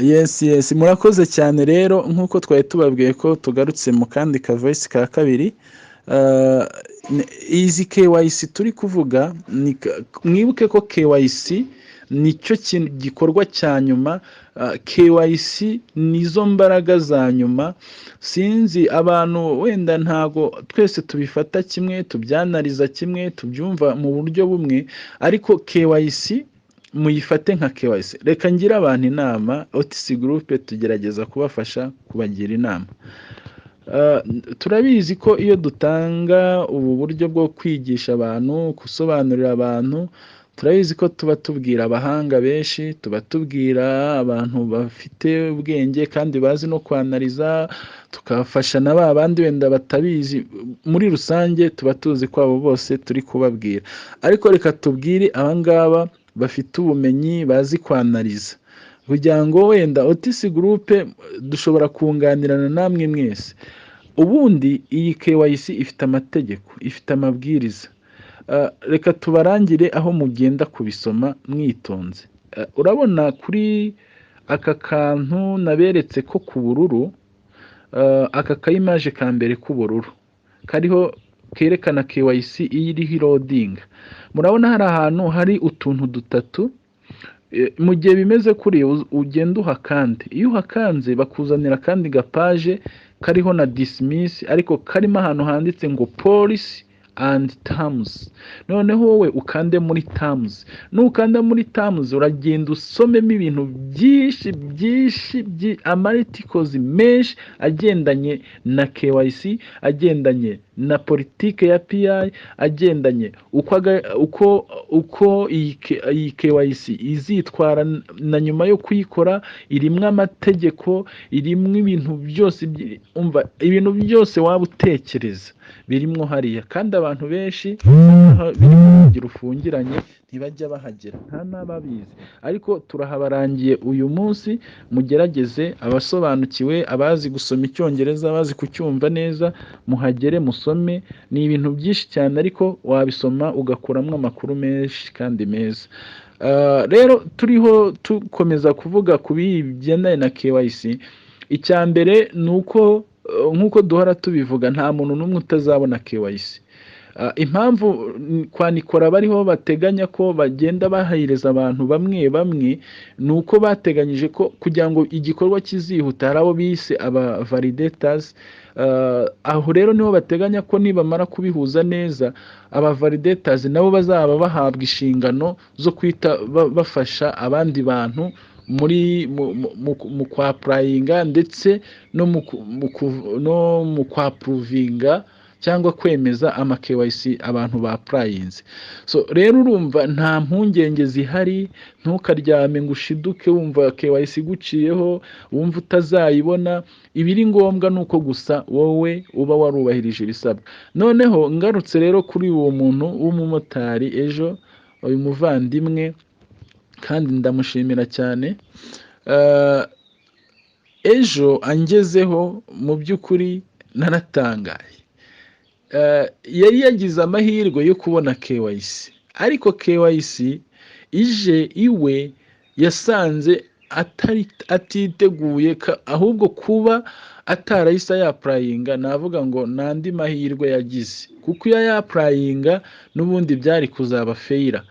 Yes, murakoze cyane rero nk'uko twari tubabwiye ko tugarutse mu kandi ka voice ka kabiri. Uh, izi KYC turi kuvuga mwibuke ko KYC nicyo kintu gikorwa cya nyuma. KYC nizo mbaraga za nyuma. Sinzi abantu wenda ntago twese tubifata kimwe, tubyanariza kimwe, tubyumva mu buryo bumwe, ariko KYC muyifate nka KYC. Reka ngira abantu inama, OTC Group tugerageza kubafasha, kubagira inama. Turabizi ko iyo dutanga ubu buryo bwo kwigisha abantu, gusobanurira abantu, turabizi ko tuba tubwira abahanga benshi, tuba tubwira abantu bafite ubwenge kandi bazi no kwanariza, tukafasha na ba bandi wenda batabizi. Muri rusange tuba tuzi ko abo bose turi kubabwira, ariko reka tubwire abangaba bafite ubumenyi, bazi kwanariza, kugira ngo wenda OTC Group dushobora kunganirana namwe mwese. Ubundi iyi KYC ifite amategeko, ifite amabwiriza. Reka tubarangire aho mugenda kubisoma mwitonze. Urabona kuri aka kantu naberetse ko ku bururu, aka kayimaje ka mbere k'ubururu kariho kerekana KYC iriho loading. Murabona hari ahantu hari utuntu dutatu. Mu gihe bimeze kuri ugenda uhakande, iyo uhakanze bakuzanira kandi gapaje kariho na dismiss, ariko karimo ahantu handitse ngo policy and terms. Noneho wowe ukande muri terms, nukanda muri terms uragenda usomemo ibintu byinshi amarticles menshi agendanye na KYC, agendanye na politike ya PI, agendanye uko iyi KYC izitwara na nyuma yo kuyikora. Irimwe amategeko, irimwe ibintu byose, umva ibintu byose waba utekereza birimwo hariya, kandi abantu benshi biri mu rugero ufungiranye ntibajya bahagera, nta n'ababizi. Ariko turahabarangiye uyu munsi, mugerageze abasobanukiwe, abazi gusoma icyongereza, abazi kucyumva neza, muhagere musome. Ni ibintu byinshi cyane, ariko wabisoma ugakuramo amakuru menshi kandi meza. Rero turiho tukomeza kuvuga ku bigendanye na KYC. Icya mbere ni uko nk'uko duhora tubivuga, nta muntu n'umwe utazabona KYC. Impamvu kwanikora bariho bateganya ko bagenda bahereza abantu bamwe bamwe, ni uko bateganyije ko kugira ngo igikorwa kizihuta hari abo bise aba validators. Aho rero niho bateganya ko nibamara kubihuza neza, aba validators nabo bazaba bahabwa inshingano zo kwita bafasha abandi bantu mu kwa prayinga ndetse no mu kwa provinga cyangwa kwemeza ama KYC abantu ba prayinze. So rero urumva nta mpungenge zihari, ntukaryame ngo ushiduke wumva KYC guciyeho, wumva utazayibona. Ibiri ngombwa nuko gusa wowe uba warubahirije ibisabwa. Noneho ngarutse rero kuri uwo muntu w'umumotari ejo, uyu muvandimwe, kandi ndamushimira cyane. Ejo angezeho mu by'ukuri naratangaye. Yari yagize amahirwe yo kubona KYC, ariko KYC ije iwe yasanze atiteguye, ahubwo kuba atarahise yapurayinga, navuga ngo nandi mahirwe yagize, kuko iyo yapurayinga n'ubundi byari kuzaba feyira.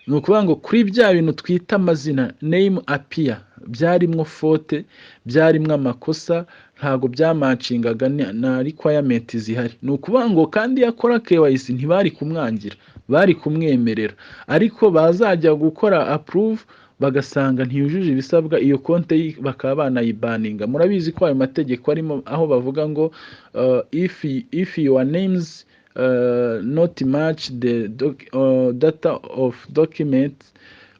Ni ukuvuga ngo kuri bya bintu twita amazina name appear byarimwo fote, byarimwo amakosa, ntago byamacingaga na requirement zihari. Ni ukuvuga ngo kandi yakora KYC ntibari kumwangira, bari kumwemerera, ariko bazajya gukora approve bagasanga ntiyujuje ibisabwa, iyo konte bakaba banayibaninga. Murabizi ko ayo mategeko arimo aho bavuga ngo if your names not match the data of document,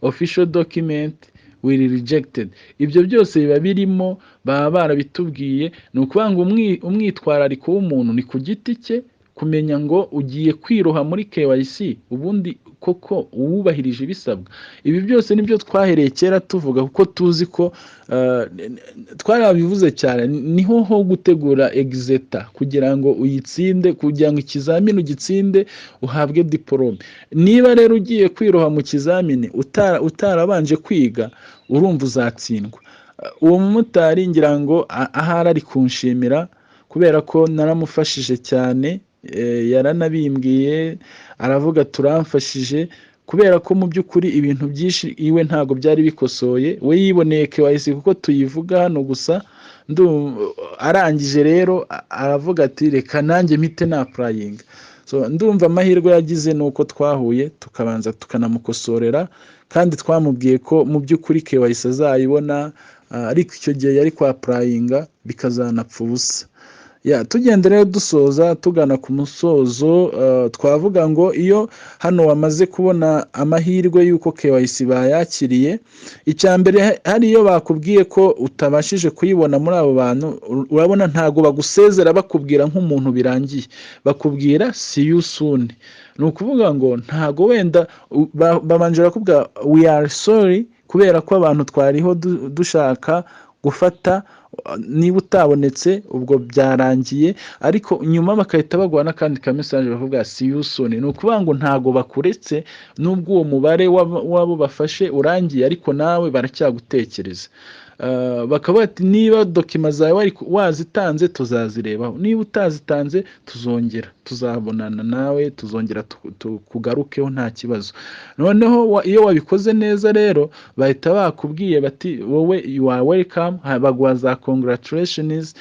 official document will rejected. Ibyo byose biba birimo, baba barabitubwiye. Ni ukuvuga ngo umwitwarariko w'umuntu ni ku giti cye, kumenya ngo ugiye kwiroha muri KYC ubundi koko uwubahirije ibisabwa. Ibi byose nibyo twahereye kera tuvuga, kuko tuzi ko twarabivuze cyane, niho ho gutegura exeta kugira ngo uyitsinde, kugira ngo ikizamini ugitsinde uhabwe diplome. Niba rero ugiye kwiroha mu kizamini utarabanje kwiga, urumva uzatsindwa. uwo mumotari ngira ngo ahari ari kunshimira kubera ko naramufashije cyane, yaranabimbwiye aravuga turamfashije kubera ko mu by'ukuri ibintu byinshi iwe ntago byari bikosoye, we yiboneye KYC kuko tuyivuga hano gusa. Arangije rero aravuga ati reka nanjye mpite na applying. So ndumva amahirwe yagize nuko twahuye tukabanza tukanamukosorera, kandi twamubwiye ko mu by'ukuri KYC azayibona, ariko icyo gihe yari kwa applyinga bikazanapfa ubusa. Tugenda rero dusoza tugana ku musozo, twavuga ngo iyo hano wamaze kubona amahirwe y'uko KYC bayakiriye, icya mbere hari iyo bakubwiye ko utabashije kuyibona muri abo bantu, urabona ntago bagusezera bakubwira nk'umuntu birangiye, bakubwira see you soon. Ni ukuvuga ngo ntago wenda babanje bakubwira we are sorry kubera ko abantu twariho dushaka gufata, niba utabonetse ubwo byarangiye, ariko nyuma bakahita baguha n'akandi ka message bavuga see you soon. Ni ukuvuga ngo ntago bakuretse nubwo uwo mubare wabo bafashe urangiye, ariko nawe baracyagutekereza. Bakaba bati niba dokima zawe wazitanze tuzazirebaho, niba utazitanze tuzabonana nawe, tuzongera kugarukeho nta kibazo. Noneho iyo wabikoze neza rero bahita bakubwiye bati wowe you are welcome, baguha za congratulations,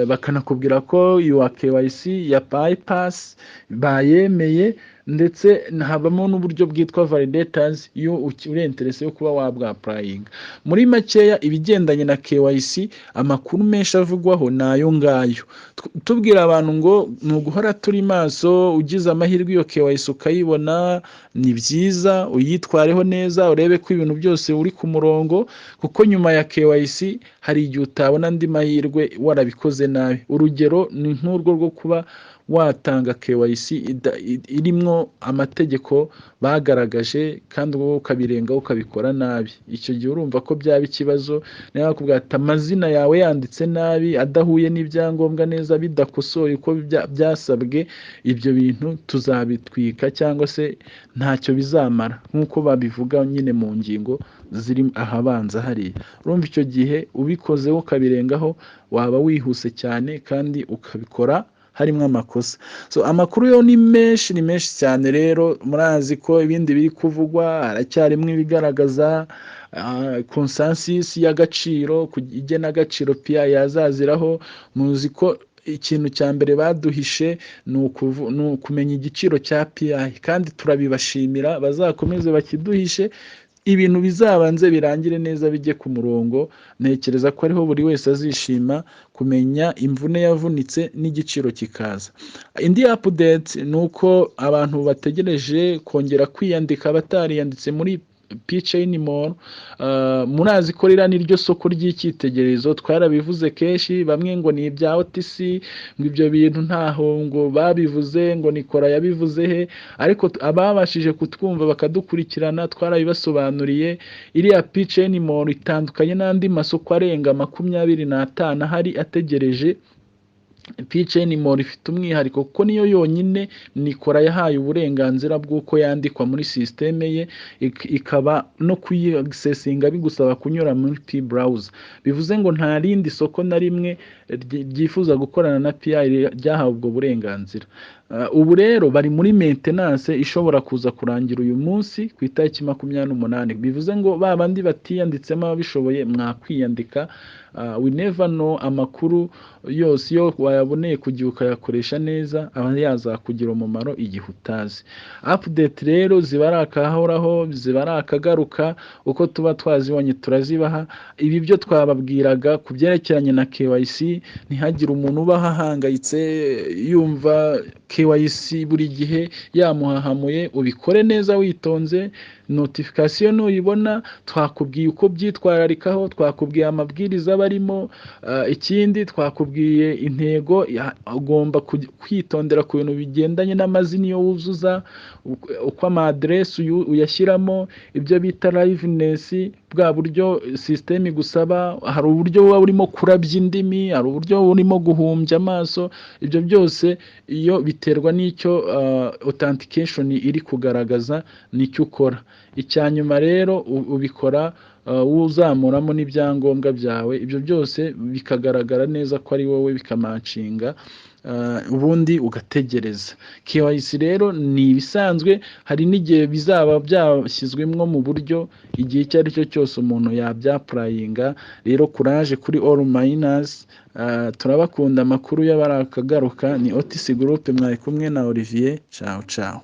bakanakubwira ko your KYC ya bypass bayemeye, ndetse habamo n'uburyo bwitwa validators iyo uri interese yo kuba wabwa applying. Muri makeya ibigendanye na KYC amakuru menshi avugwaho nayo ngayo. Tubwira abantu ngo ni uguhora turi maso, ugize amahirwe iyo KYC ukayibona ni byiza, uyitwareho neza, urebe ko ibintu byose uri ku murongo, kuko nyuma ya KYC hari igihe utabona andi mahirwe warabikoze nabi. Urugero ni nk'urwo rwo kuba watanga KYC irimwo amategeko bagaragaje kandi wowe ukabirengaho ukabikora nabi, icyo gihe urumva ko byaba ikibazo. Niba bakubwira ati amazina yawe yanditse nabi, adahuye n'ibyangombwa neza, bidakosoye uko byasabwe, ibyo bintu tuzabitwika cyangwa se ntacyo bizamara, nk'uko babivuga nyine mu ngingo ziri ahabanza hariya. Urumva icyo gihe ubikozeho ukabirengaho waba wihuse cyane kandi ukabikora harimo amakosa. So amakuru yo ni menshi cyane rero, murazi ko ibindi biri kuvugwa, haracyarimo ibigaragaza consensus y'agaciro, igena agaciro PI yazaziraho. Muzi ko ikintu cya mbere baduhishe ni ukumenya igiciro cya PI, kandi turabibashimira, bazakomeze bakiduhishe, ibintu bizabanze birangire neza bijye ku murongo. Ntekereza ko ariho buri wese azishima kumenya imvune yavunitse n'igiciro kikaza. Indi update ni uko abantu bategereje kongera kwiyandika batariyanditse muri P-chain mall. Murazi ko rira niryo soko ry'icyitegererezo, twarabivuze kenshi, bamwe ngo ni ibya OTC, ngo ibyo bintu ntaho ngo babivuze, ngo nikora yabivuze he, ariko ababashije kutwumva bakadukurikirana twarabibasobanuriye. Iriya P-chain mall itandukanye n'andi masoko arenga 25 ahari ategereje. P-chain mall ifite umwihariko kuko niyo yonyine nikora yahaye uburenganzira bw'uko yandikwa muri systeme ye, ikaba no kuyiaccessinga bigusaba kunyura muri P-browser. Bivuze ngo nta rindi soko na rimwe ryifuza gukorana na PI ryahawe ubwo burenganzira. Ubu rero bari muri maintenance ishobora kuza kurangira uyu munsi ku itariki 28. Bivuze ngo babandi batiyanditsemo abishoboye mwakwiyandika. We never know, amakuru yose yo wayaboneye kugiye ukayakoresha neza aba yazakugira umumaro igihe utazi. Update rero zibarakahoraho, zibarakagaruka, uko tuba twazibonye turazibaha. Ibi byo twababwiraga ku byerekeranye na KYC, ntihagire umuntu ubahangayitse yumva KYC buri gihe yamuhahamuye. Ubikore neza witonze, notification nuyibona twakubwiye uko byitwararikaho, twakubwiye amabwiriza barimo, ikindi twakubwiye intego, ugomba kwitondera ku bintu bigendanye n'amazina yo wuzuza, uko amadress uyashyiramo, ibyo bita liveness, bwa buryo system igusaba. Hari uburyo buba burimo kurabya indimi, hari uburyo burimo guhumbya amaso. Ibyo byose iyo biterwa n'icyo authentication iri kugaragaza nicyo ukora. Icyanyuma rero ubikora uzamuramo n'ibyangombwa byawe, ibyo byose bikagaragara neza ko ari wowe, bikamacinga, ubundi ugategereza. KYC rero ni ibisanzwe, hari n'igihe bizaba byashyizwemwo mu buryo igihe icyo ari cyo cyose umuntu yabyapurayinga. Rero courage kuri all miners, turabakunda. Amakuru y'abarakagaruka ni OTC Group, mwari kumwe na Olivier. Ciao ciao.